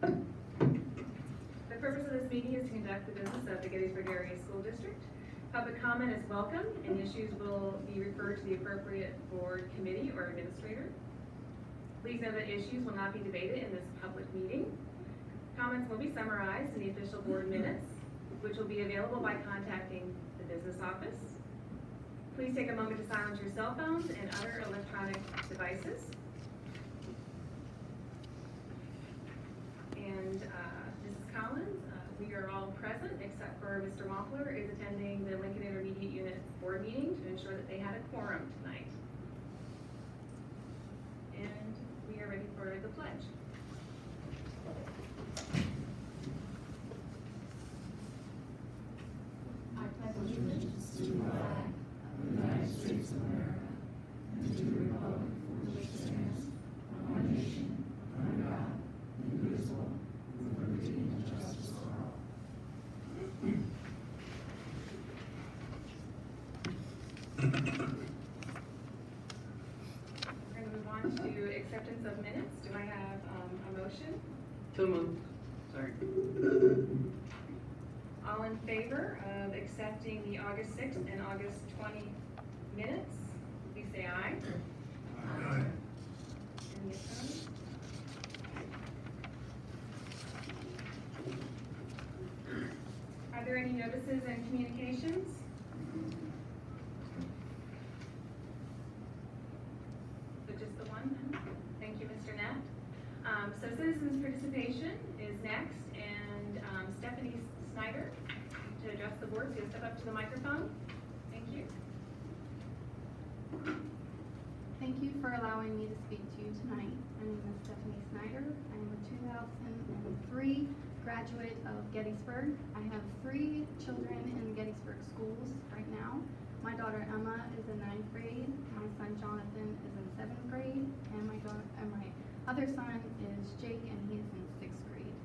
The purpose of this meeting is to conduct the business of the Gettysburg Area School District. Public comment is welcome, and issues will be referred to the appropriate board, committee, or administrator. Please know that issues will not be debated in this public meeting. Comments will be summarized in the official board minutes, which will be available by contacting the business office. Please take a moment to silence your cell phones and other electronic devices. And Mrs. Collins, we are all present except for Mr. Wampler is attending the Lincoln Intermediate Unit board meeting to ensure that they had a quorum tonight. And we are ready for the pledge. I pledge allegiance to the flag of the United States of America and to the republic for which it stands, one nation, under God, indivisible, with liberty and justice for all. We're going to move on to acceptance of minutes. Do I have a motion? So moved. Sorry. All in favor of accepting the August 6th and August 20 minutes, please say aye. Aye. Any opposed? Are there any notices and communications? So just the one? Thank you, Mr. Neff. So citizens participation is next, and Stephanie Snyder to address the board. So you'll step up to the microphone. Thank you. Thank you for allowing me to speak to you tonight. My name is Stephanie Snyder. I am a 2003 graduate of Gettysburg. I have 3 children in Gettysburg schools right now. My daughter Emma is in 9th grade. My son Jonathan is in 7th grade, and my other son is Jake, and he is in 6th grade.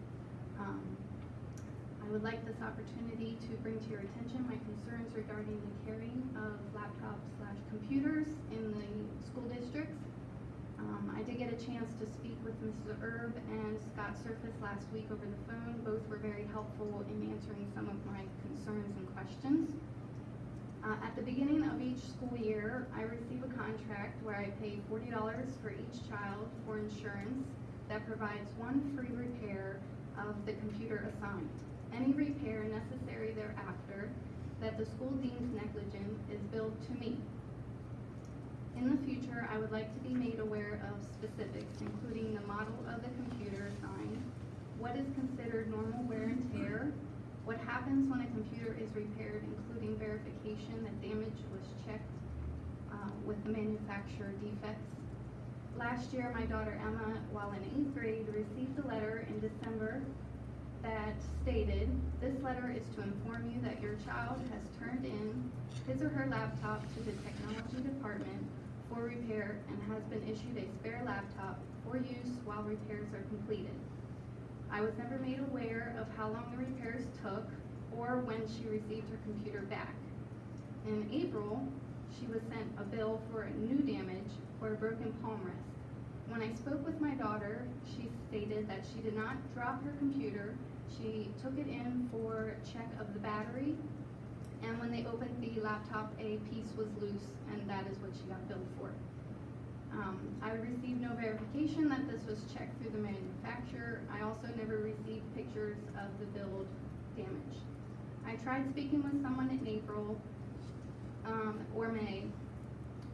I would like this opportunity to bring to your attention my concerns regarding the carrying of laptops/computers in the school districts. I did get a chance to speak with Mr. Erb and Scott Surface last week over the phone. Both were very helpful in answering some of my concerns and questions. At the beginning of each school year, I receive a contract where I pay $40 for each child for insurance that provides 1 free repair of the computer assigned. Any repair necessary thereafter that the school deems negligent is billed to me. In the future, I would like to be made aware of specifics, including the model of the computer assigned, what is considered normal wear and tear, what happens when a computer is repaired, including verification that damage was checked with the manufacturer defects. Last year, my daughter Emma, while in 8th grade, received a letter in December that stated, "This letter is to inform you that your child has turned in his or her laptop to the technology department for repair and has been issued a spare laptop for use while repairs are completed." I was never made aware of how long the repairs took or when she received her computer back. In April, she was sent a bill for a new damage for a broken palm rest. When I spoke with my daughter, she stated that she did not drop her computer. She took it in for check of the battery, and when they opened the laptop, a piece was loose, and that is what she got billed for. I received no verification that this was checked through the manufacturer. I also never received pictures of the billed damage. I tried speaking with someone in April or May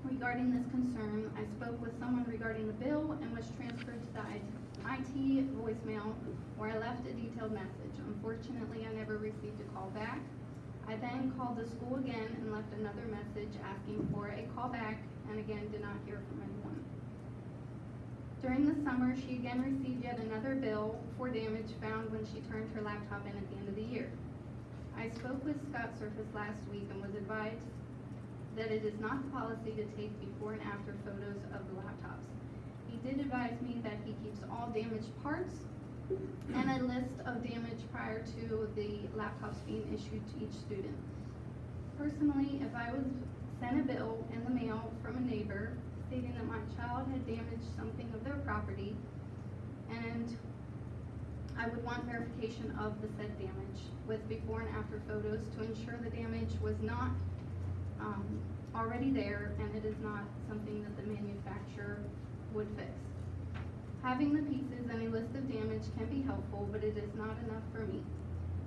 regarding this concern. I spoke with someone regarding the bill and was transferred to the IT voicemail, where I left a detailed message. Unfortunately, I never received a call back. I then called the school again and left another message asking for a call back, and again did not hear from anyone. During the summer, she again received yet another bill for damage found when she turned her laptop in at the end of the year. I spoke with Scott Surface last week and was advised that it is not the policy to take before and after photos of the laptops. He did advise me that he keeps all damaged parts and a list of damage prior to the laptops being issued to each student. Personally, if I was sent a bill in the mail from a neighbor stating that my child had damaged something of their property, and I I would want verification of the said damage with before and after photos to ensure the damage was not already there and it is not something that the manufacturer would fix. Having the pieces and a list of damage can be helpful, but it is not enough for me.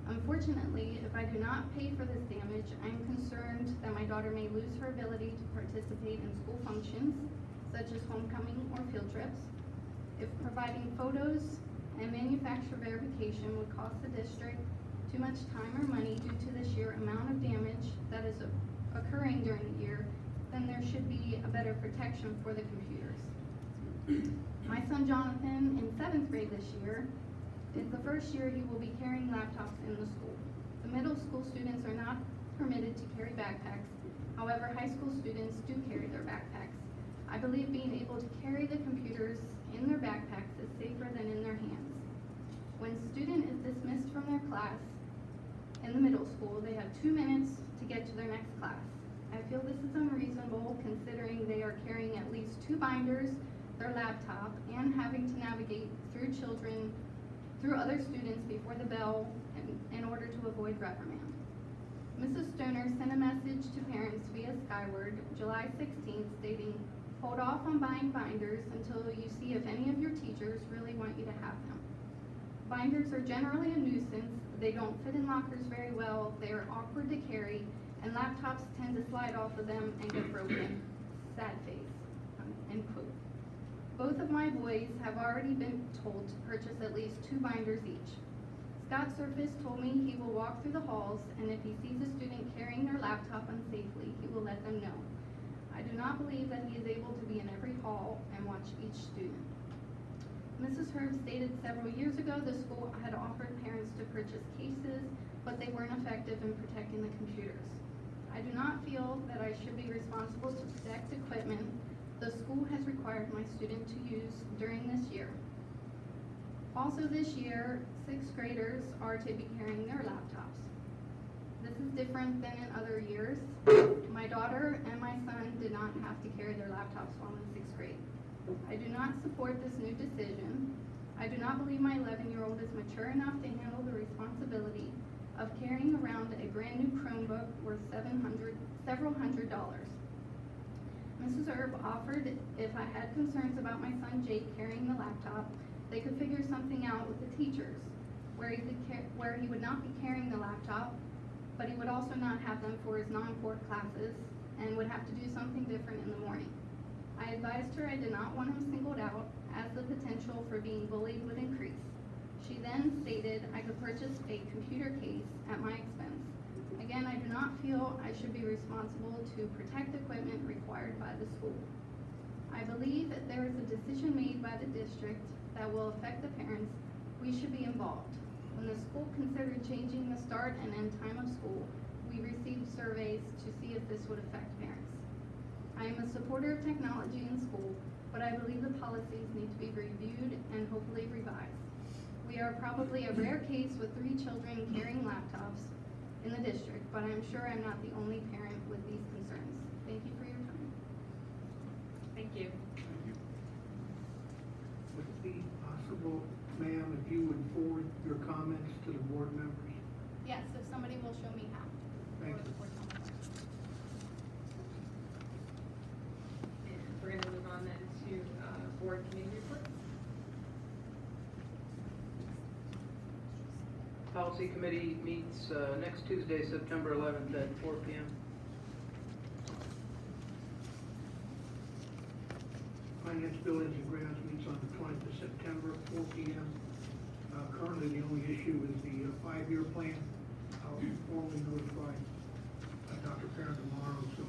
Unfortunately, if I do not pay for this damage, I am concerned that my daughter may lose her ability to participate in school functions, such as homecoming or field trips. If providing photos and manufacturer verification would cost the district too much time or money due to the sheer amount of damage that is occurring during the year, then there should be a better protection for the computers. My son Jonathan, in 7th grade this year, is the first year he will be carrying laptops in the school. The middle school students are not permitted to carry backpacks. However, high school students do carry their backpacks. I believe being able to carry the computers in their backpacks is safer than in their hands. When a student is dismissed from their class in the middle school, they have 2 minutes to get to their next class. I feel this is unreasonable considering they are carrying at least 2 binders, their laptop, and having to navigate through other students before the bell in order to avoid reprimand. Mrs. Stoner sent a message to parents via Skyward July 16th stating, "Hold off on buying binders until you see if any of your teachers really want you to have them. Binders are generally a nuisance, they don't fit in lockers very well, they are awkward to carry, and laptops tend to slide off of them and get broken. Sad face." End quote. Both of my boys have already been told to purchase at least 2 binders each. Scott Surface told me he will walk through the halls, and if he sees a student carrying their laptop unsafely, he will let them know. I do not believe that he is able to be in every hall and watch each student. Mrs. Herb stated several years ago the school had offered parents to purchase cases, but they weren't effective in protecting the computers. I do not feel that I should be responsible to protect equipment the school has required my student to use during this year. Also this year, 6th graders are to be carrying their laptops. This is different than in other years. My daughter and my son did not have to carry their laptops while in 6th grade. I do not support this new decision. I do not believe my 11-year-old is mature enough to handle the responsibility of carrying around a brand new Chromebook worth several hundred dollars. Mrs. Erb offered if I had concerns about my son Jake carrying the laptop, they could figure something out with the teachers, where he would not be carrying the laptop, but he would also not have them for his non-core classes and would have to do something different in the morning. I advised her I did not want him singled out as the potential for being bullied would increase. She then stated I could purchase a computer case at my expense. Again, I do not feel I should be responsible to protect equipment required by the school. I believe if there is a decision made by the district that will affect the parents, we should be involved. When the school considered changing the start and end time of school, we received surveys to see if this would affect parents. I am a supporter of technology in school, but I believe the policies need to be reviewed and hopefully revised. We are probably a rare case with 3 children carrying laptops in the district, but I'm sure I'm not the only parent with these concerns. Thank you for your time. Thank you. Would it be possible, ma'am, if you would forward your comments to the board members? Yes, if somebody will show me how. Thank you. And we're gonna move on then to, board committee reports. Policy Committee meets next Tuesday, September 11th at 4 p.m. Finance, Buildings, and Grounds meets on the 20th of September, 4 p.m. Currently, the only issue is the 5-year plan. I'll formally notify Dr. Parent tomorrow so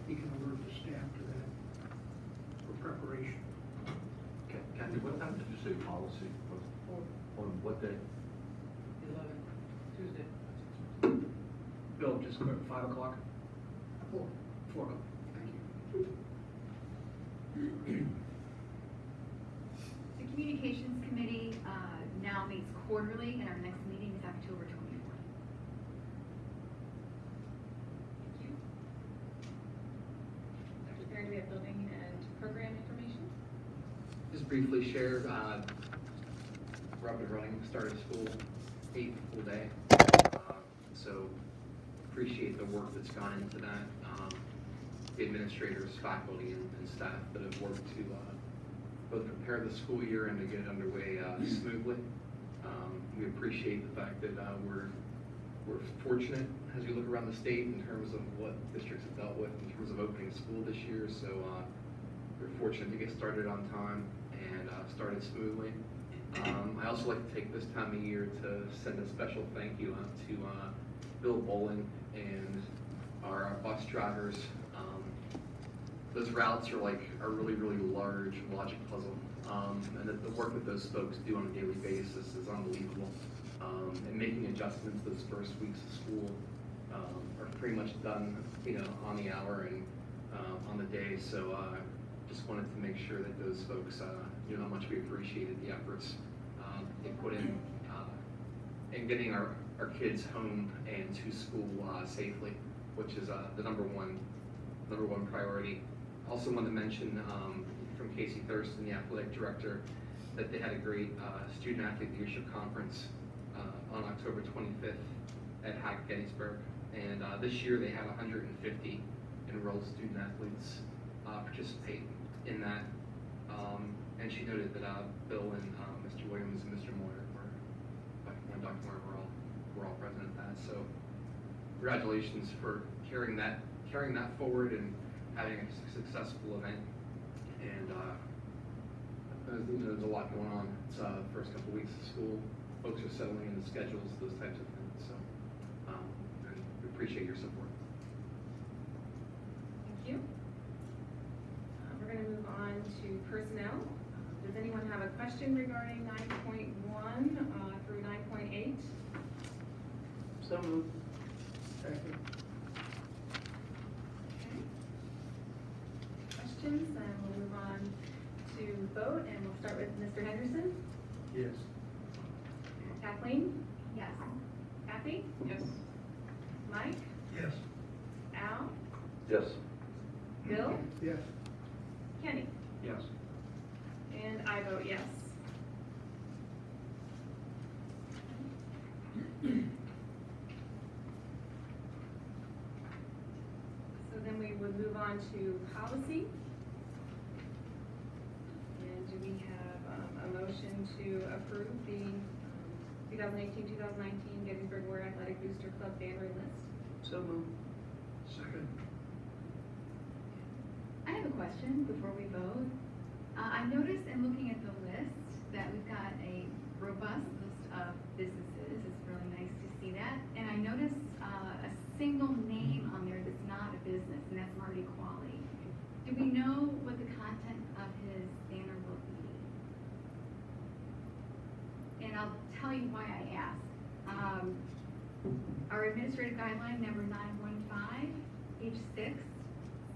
he can alert the staff to that for preparation. Kathy, what time did you say policy? On what day? 11th, Tuesday. Bill, just quick, 5 o'clock? 4. 4 o'clock. Thank you. The Communications Committee now meets quarterly, and our next meeting is October 24th. Thank you. Dr. Perry, do we have building and program information? Just briefly share, we're up and running, started school 8 full day. So appreciate the work that's gone into that. The administrators, faculty, and staff that have worked to both prepare the school year and to get it underway smoothly. We appreciate the fact that we're fortunate as we look around the state in terms of what districts have dealt with in terms of opening school this year. So we're fortunate to get started on time and started smoothly. I also like to take this time of year to send a special thank you out to Bill Bolin and our bus drivers. Those routes are really, really large logic puzzle. And the work that those folks do on a daily basis is unbelievable. And making adjustments those first weeks of school are pretty much done, on the hour and on the day. So just wanted to make sure that those folks knew how much we appreciated the efforts they put in getting our kids home and to school safely, which is the number one priority. Also want to mention from Casey Thurston, the athletic director, that they had a great student athlete leadership conference on October 25th at Hack Gettysburg. And this year they had 150 enrolled student athletes participate in that. And she noted that Bill and Mr. Williams and Mr. Moyer and Dr. Moyer were all present at that. So congratulations for carrying that forward and having a successful event. And there's a lot going on. It's the first couple weeks of school. Folks are settling into schedules, those types of things. So and we appreciate your support. Thank you. We're going to move on to personnel. Does anyone have a question regarding 9.1 through 9.8? So moved. Second. Okay. Questions? And we'll move on to vote, and we'll start with Mr. Henderson. Yes. Kathleen? Yes. Kathy? Yes. Mike? Yes. Al? Yes. Bill? Yes. Kenny? Yes. And I vote yes. So then we would move on to policy. And do we have a motion to approve the 2018-2019 Gettysburg Warrior Athletic Booster Club banner list? So moved. Second. I have a question before we vote. I noticed in looking at the list that we've got a robust list of businesses. It's really nice to see that. And I noticed a single name on there that's not a business, and that's Marty Qualley. Do we know what the content of his banner will be? And I'll tell you why I asked. Our administrative guideline number 915, page 6,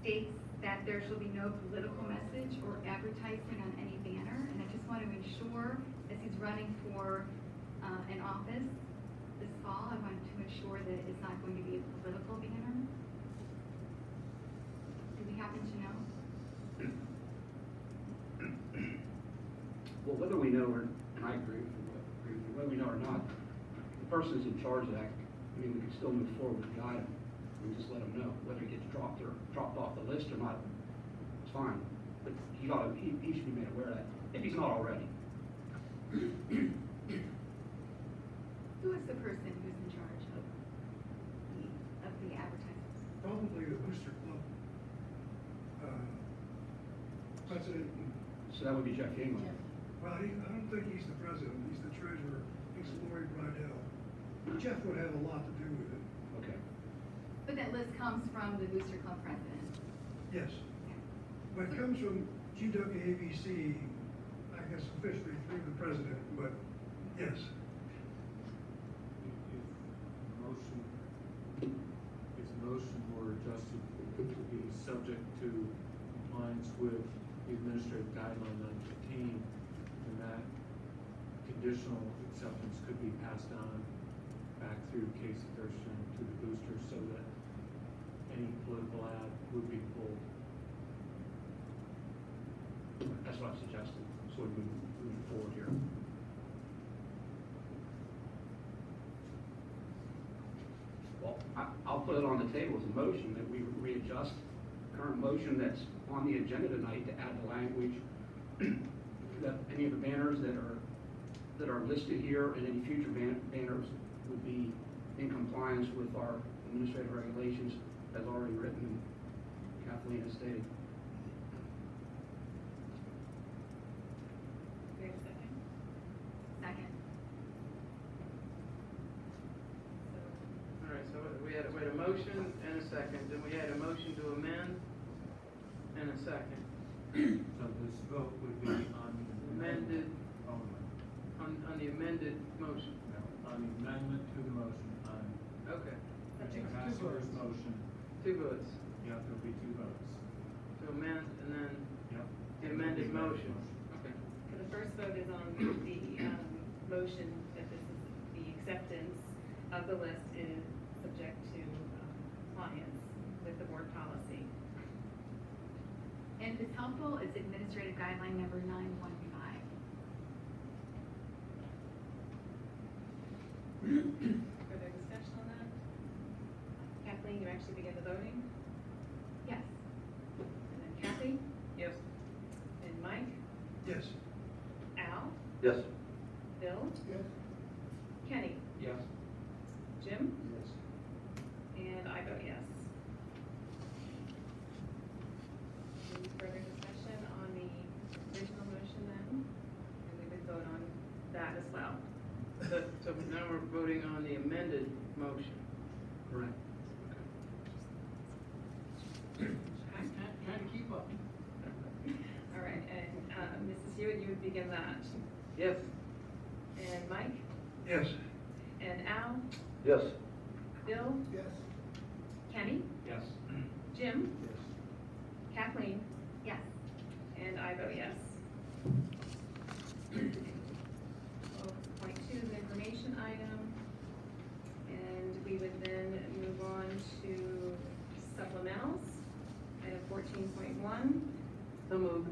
states that there shall be no political message or advertisement on any banner. And I just want to ensure, as he's running for an office this fall, I wanted to ensure that it's not going to be a political banner. Do we happen to know? Well, whether we know or, and I agree with you, whether we know or not, the person who's in charge of that, I mean, we can still move forward with the item and just let them know whether it gets dropped off the list or not. It's fine, but he should be made aware of that if he's not already. Who is the person who's in charge of the advertisements? Probably the Booster Club president. So that would be Jeff Yingling. Well, I don't think he's the president. He's the treasurer. He's Lori Bridell. Jeff would have a lot to do with it. Okay. But that list comes from the Booster Club president. Yes. But it comes from GWABC, I guess officially through the president, but yes. If the motion were adjusted to be subject to compliance with the administrative guideline 915, then that conditional acceptance could be passed on back through Casey Thurston to the booster so that any political ad would be pulled. That's what I'm suggesting. So we move forward here. put it on the table as a motion, that we readjust the current motion that's on the agenda tonight to add the language that any of the banners that are listed here and any future banners would be in compliance with our administrative regulations as already written, and Kathleen has stated. Wait a second. Second. All right, so we had a motion and a second, then we had a motion to amend and a second. So this vote would be on the Amended. only. On the amended motion. No, on the amendment to the motion, on Okay, Mr. Hassler's motion, 2 votes yeah, there'll be 2 votes. to amend and then Yep. the amended motion. Okay. So the first vote is on the motion that this is, the acceptance of the list is subject to compliance with the board policy. And if it's helpful, it's administrative guideline number 915. Further discussion on that? Kathleen, you actually begin the voting? Yes. And then Kathy? Yes. And Mike? Yes. Al? Yes. Bill? Yes. Kenny? Yes. Jim? Yes. And I vote yes. Any further discussion on the original motion then? And we would vote on that as well. So now we're voting on the amended motion. Correct. Okay. Trying to keep up. All right, and Mrs. Hewitt, you would begin that. Yes. And Mike? Yes. And Al? Yes. Bill? Yes. Kenny? Yes. Jim? Yes. Kathleen? Yes. And I vote yes. 12.2 is an information item. And we would then move on to supplementals. Item 14.1. So moved.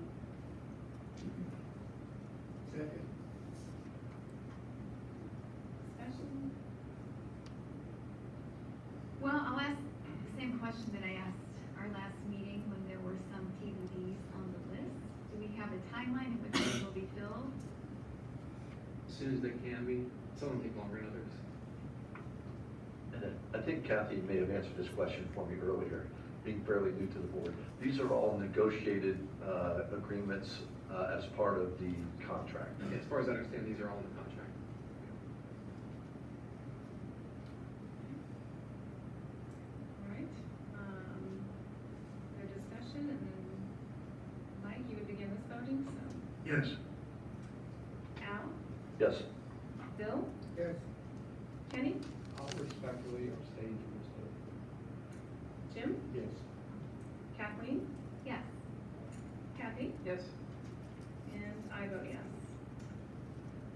Second. Discussion? Well, I'll ask the same question that I asked our last meeting when there were some TBDs on the list. Do we have a timeline in which they will be filled? As soon as they can be. Some will take longer than others. And I think Kathy may have answered this question for me earlier, being fairly new to the board. These are all negotiated agreements as part of the contract. As far as I understand, these are all in the contract. All right. Their discussion, and then Mike, you would begin this voting, so. Yes. Al? Yes. Bill? Yes. Kenny? I'll respectfully abstain from this vote. Jim? Yes. Kathleen? Yes. Kathy? Yes. And I vote yes.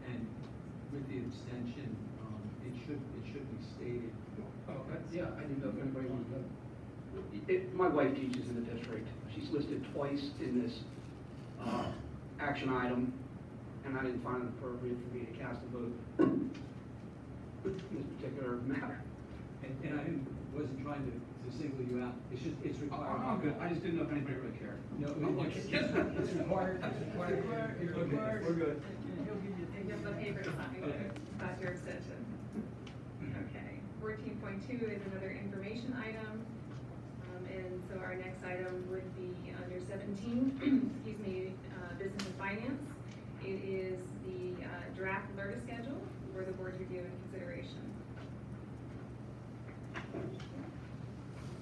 And with the abstention, it should be stated. Yeah, I didn't know if anybody wanted to know. My wife teaches in the district. She's listed twice in this action item, and I didn't find it appropriate for me to cast a vote in this particular matter. And I wasn't trying to single you out. It's just, it's required. I'm good. I just didn't know if anybody really cared. No, it's required, it's required. Okay, we're good. And you'll the paper to sign Okay. about your abstention. Okay. 14.2 is another information item. And so our next item would be under 17, excuse me, business and finance. It is the draft LERTA schedule for the board's review and consideration.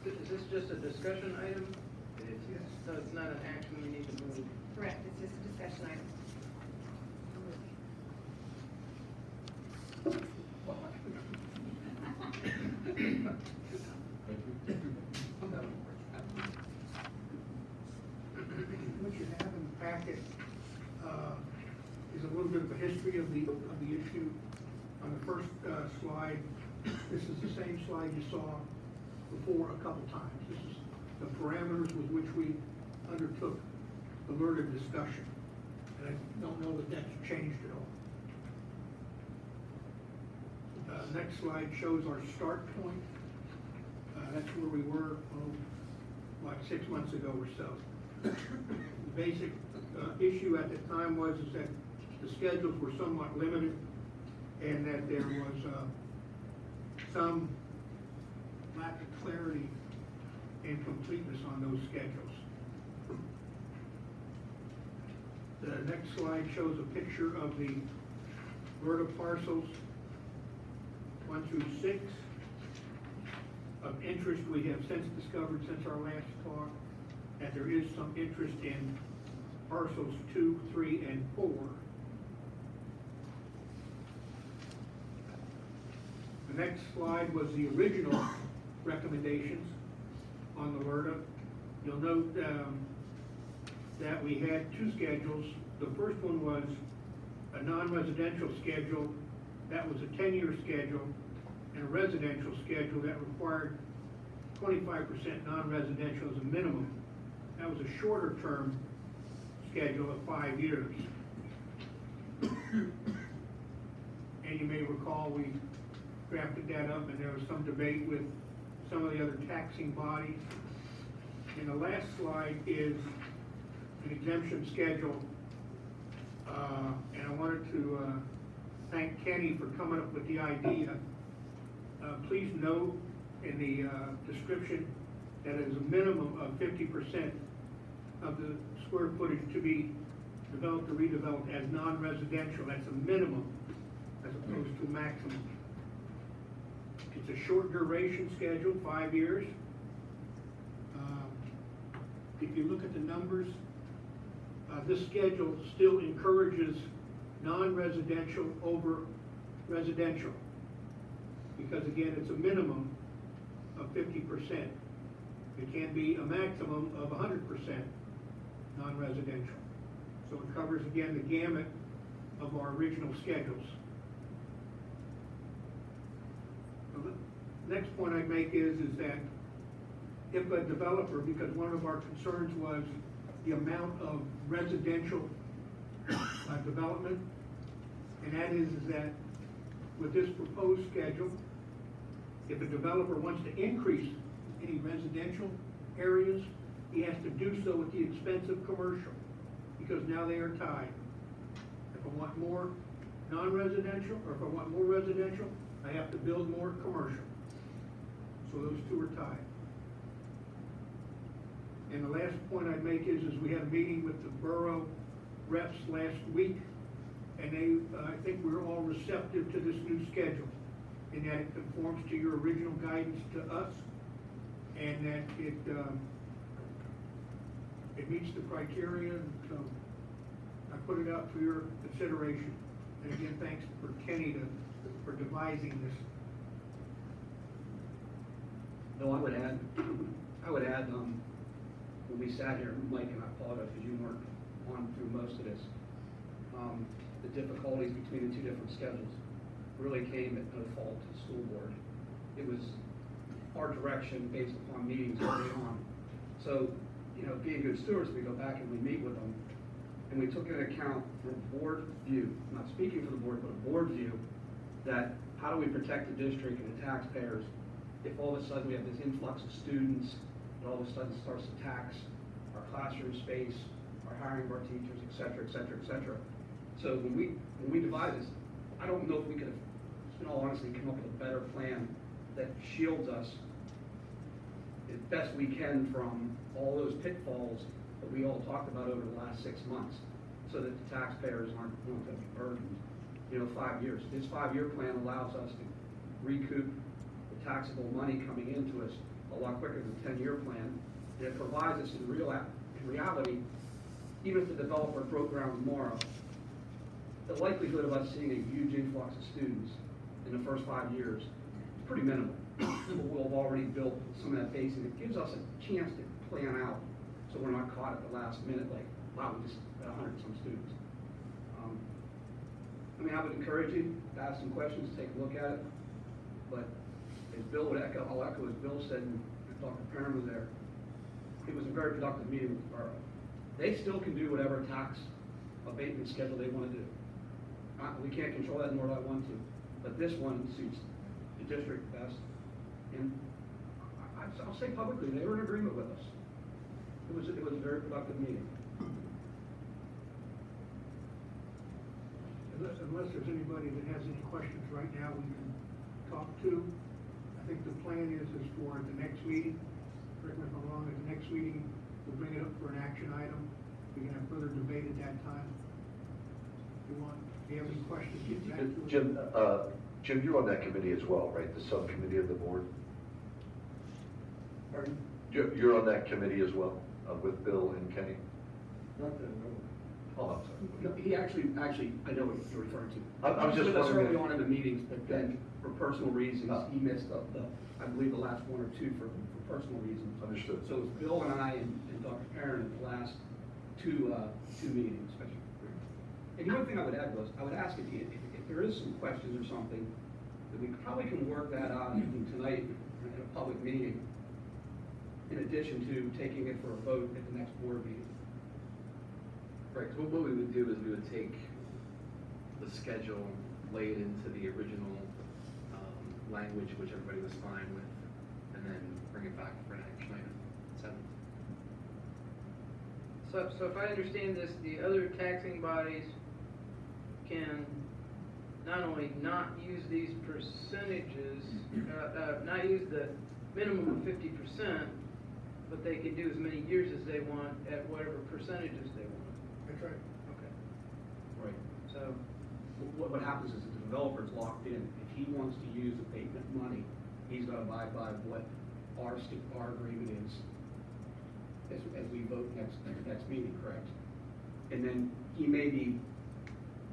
Is this just a discussion item? It is, yes. So it's not an action we need to move? Correct, it's just a discussion item. What you have in the packet is a little bit of a history of the issue. On the first slide, this is the same slide you saw before a couple times. This is the parameters with which we undertook the LERTA discussion. And I don't know that that's changed at all. Next slide shows our start point. That's where we were, like 6 months ago or so. The basic issue at the time was is that the schedules were somewhat limited and that there was some lack of clarity and completeness on those schedules. The next slide shows a picture of the Verda parcels 1 through 6. Of interest, we have since discovered since our last talk that there is some interest in parcels 2, 3, and 4. The next slide was the original recommendations on the LERTA. You'll note that we had 2 schedules. The first one was a non-residential schedule. That was a 10-year schedule, and a residential schedule that required 25% non-residential as a minimum. That was a shorter term schedule of 5 years. And you may recall we drafted that up and there was some debate with some of the other taxing bodies. And the last slide is an exemption schedule. And I wanted to thank Kenny for coming up with the idea. Please note in the description that it is a minimum of 50% of the square footage to be developed or redeveloped as non-residential. That's a minimum as opposed to a maximum. It's a short duration schedule, 5 years. If you look at the numbers, this schedule still encourages non-residential over residential, because again, it's a minimum of 50%. It can be a maximum of 100% non-residential. So it covers again the gamut of our original schedules. The next point I'd make is that if a developer, because one of our concerns was the amount of residential development, and that is that with this proposed schedule, if a developer wants to increase any residential areas, he has to do so at the expense of commercial, because now they are tied. If I want more non-residential, or if I want more residential, I have to build more commercial. So those two are tied. And the last point I'd make is we had a meeting with the borough reps last week, and they, I think we're all receptive to this new schedule, in that it conforms to your original guidance to us, and that it meets the criteria, and so I put it out for your consideration. And again, thanks for Kenny for devising this. No, I would add, when we sat here, Mike and I apologize because you weren't on through most of this, the difficulties between the 2 different schedules really came at no fault to the school board. It was our direction based upon meetings early on. So, you know, being good stewards, we go back and we meet with them, and we took into account from a board view, not speaking for the board, but a board view, that how do we protect the district and the taxpayers if all of a sudden we have this influx of students, and all of a sudden starts to tax our classroom space, our hiring of our teachers, et cetera, et cetera, et cetera. So when we devised this, I don't know if we could have, in all honesty, come up with a better plan that shields us as best we can from all those pitfalls that we all talked about over the last 6 months, so that the taxpayers aren't going to be burdened, 5 years. This 5-year plan allows us to recoup the taxable money coming into us a lot quicker than the 10-year plan. And it provides us in reality, even if the developer broke ground tomorrow, the likelihood of us seeing a huge influx of students in the first 5 years is pretty minimal. We'll have already built some of that base, and it gives us a chance to plan out, so we're not caught at the last minute like, wow, we just got 100 some students. I would encourage you to ask some questions, take a look at it, but as Bill would echo, I'll echo as Bill said, and Dr. Perrin was there, it was a very productive meeting with the borough. They still can do whatever tax abatement schedule they want to do. We can't control that, nor do I want to, but this one suits the district best. And I I'll say publicly, they were in agreement with us. It was a very productive meeting. Unless there's anybody that has any questions right now we can talk to. I think the plan is for the next meeting, correct me if I'm wrong, at the next meeting, we'll bring it up for an action item. We can have further debate at that time. If you have any questions, get back to us. Jim, you're on that committee as well, right? The subcommittee of the board? Pardon? You're on that committee as well, with Bill and Kenny? Not that I know of. Oh, I'm sorry. No, he actually, I know what you're referring to. I was just He was with us wondering early if- on in the meetings, but then for personal reasons, he missed I believe the last one or two for personal reasons. Understood. So it was Bill and I and Dr. Perrin at the last two meetings. And the other thing I would add was, I would ask if there is some questions or something, that we probably can work that out even tonight in a public meeting, in addition to taking it for a vote at the next board meeting. Right, so what we would do is we would take the schedule, lay it into the original language, which everybody was fine with, and then bring it back for an action item. So if I understand this, the other taxing bodies can not only not use these percentages, not use the minimum of 50%, but they can do as many years as they want at whatever percentages they want. That's right. Okay. Right. So, What happens is that the developer's locked in. If he wants to use abatement money, he's got to abide by what our agreement is as we vote next meeting, correct? And then he may be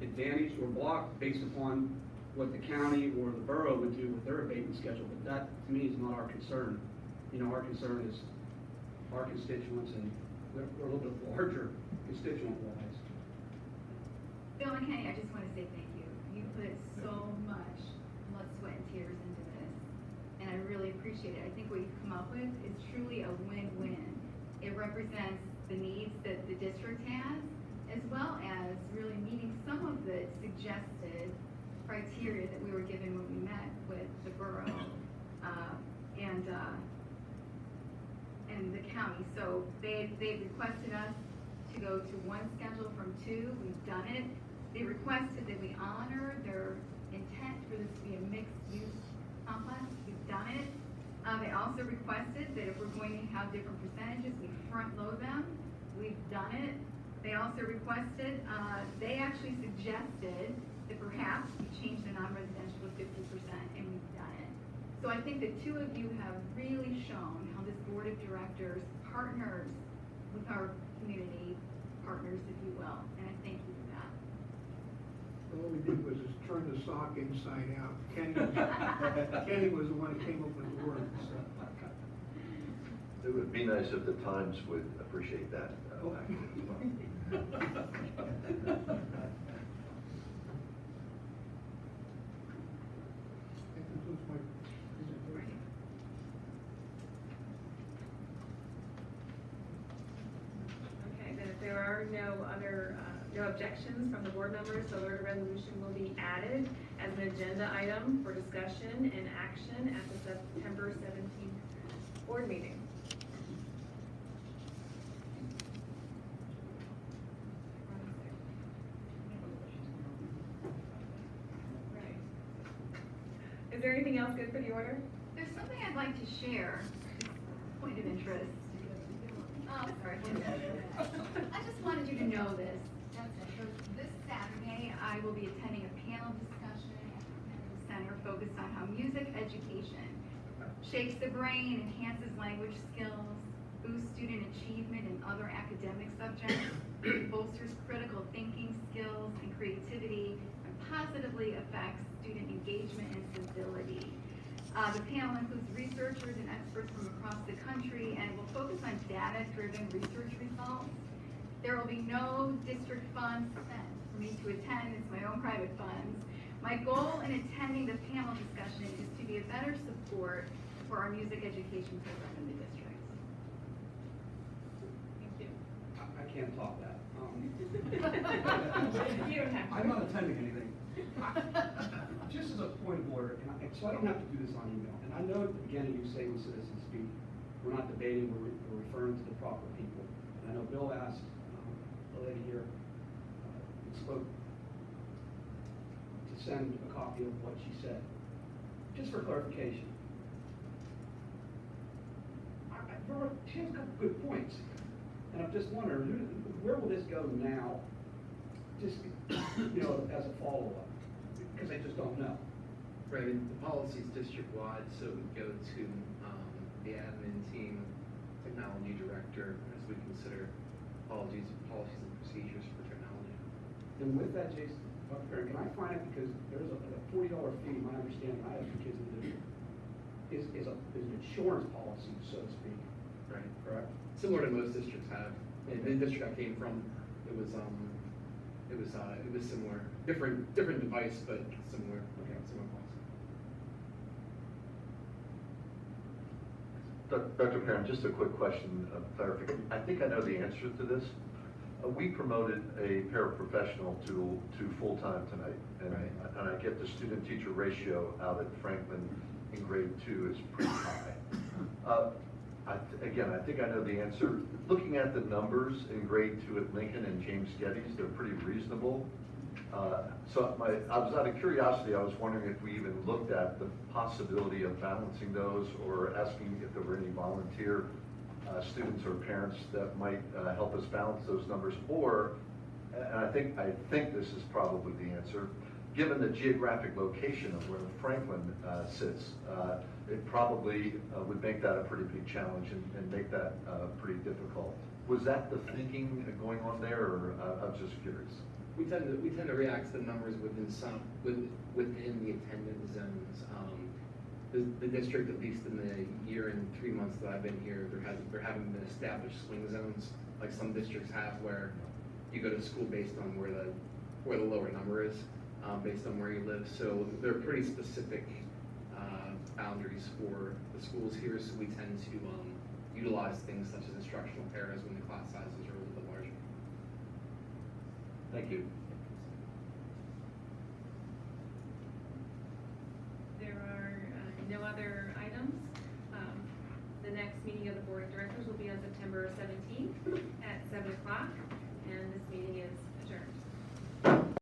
advantaged or blocked based upon what the county or the borough would do with their abatement schedule, but that, to me, is not our concern. You know, our concern is our constituents, and we're a little bit larger constituent-wise. Bill and Kenny, I just want to say thank you. You put so much blood, sweat, and tears into this, and I really appreciate it. I think what you've come up with is truly a win-win. It represents the needs that the district has, as well as really meeting some of the suggested criteria that we were given when we met with the borough and the county. So they requested us to go to one schedule from two. We've done it. They requested that we honor their intent for this to be a mixed-use complex. We've done it. They also requested that if we're going to have different percentages, we front-load them. We've done it. They also requested, they actually suggested that perhaps we change the non-residential to 50%, and we've done it. So I think the two of you have really shown how this board of directors partners with our community partners, if you will, and I thank you for that. And what we did was just turn the sock inside out. Kenny was the one that came up with the word, so. It would be nice if the Times would appreciate that. That concludes my presentation. Okay, then if there are no objections from the board members, the alert resolution will be added as an agenda item for discussion and action at the September 17th board meeting. Right. Is there anything else good for the order? There's something I'd like to share, point of interest. Oh, sorry. I just wanted you to know this. This Saturday, I will be attending a panel discussion at the Kennedy Center focused on how music education shapes the brain, enhances language skills, boosts student achievement in other academic subjects, bolsters critical thinking skills and creativity, and positively affects student engagement and civility. The panel includes researchers and experts from across the country and will focus on data-driven research results. There will be no district funds spent for me to attend. It's my own private funds. My goal in attending the panel discussion is to be a better support for our music education program in the district. Thank you. I can't top that. You don't have to. I'm not attending anything. Just as a point of order, so I don't have to do this on email, and I know at the beginning you say when citizens speak, we're not debating, we're referring to the proper people. And I know Bill asked, the lady here, spoke, to send a copy of what she said, just for clarification. She has a couple good points, and I'm just wondering, where will this go now? Just, as a follow-up, because I just don't know. Right, and the policy's district-wide, so it would go to the admin team, technology director, as we consider policies and procedures for technology. And with that, Jason, Dr. Perry, can I find it, because there's a $40 fee, my understanding, I have two kids in the district, is an insurance policy, so to speak, Right. correct? Similar to most districts have. In the district I came from, it was similar. Different device, but similar. Okay. Similar policy. Dr. Perrin, just a quick question of clarification. I think I know the answer to this. We promoted a paraprofessional to full-time tonight. And, Right. and I get the student-teacher ratio out at Franklin in grade 2 is pretty high. Again, I think I know the answer. Looking at the numbers in grade 2 at Lincoln and James Geddes, they're pretty reasonable. So I was out of curiosity, I was wondering if we even looked at the possibility of balancing those or asking if there were any volunteer students or parents that might help us balance those numbers. Or, and I think this is probably the answer, given the geographic location of where Franklin sits, it probably would make that a pretty big challenge and make that pretty difficult. Was that the thinking going on there, or I was just curious? We tend to react to the numbers within the attendance zones. The district, at least in the year and 3 months that I've been here, there haven't been established swing zones like some districts have, where you go to school based on where the lower number is, based on where you live. So they're pretty specific boundaries for the schools here. So we tend to utilize things such as instructional pairs when the class sizes are a little bit larger. Thank you. There are no other items. The next meeting of the Board of Directors will be on September 17th at 7 o'clock, and this meeting is adjourned.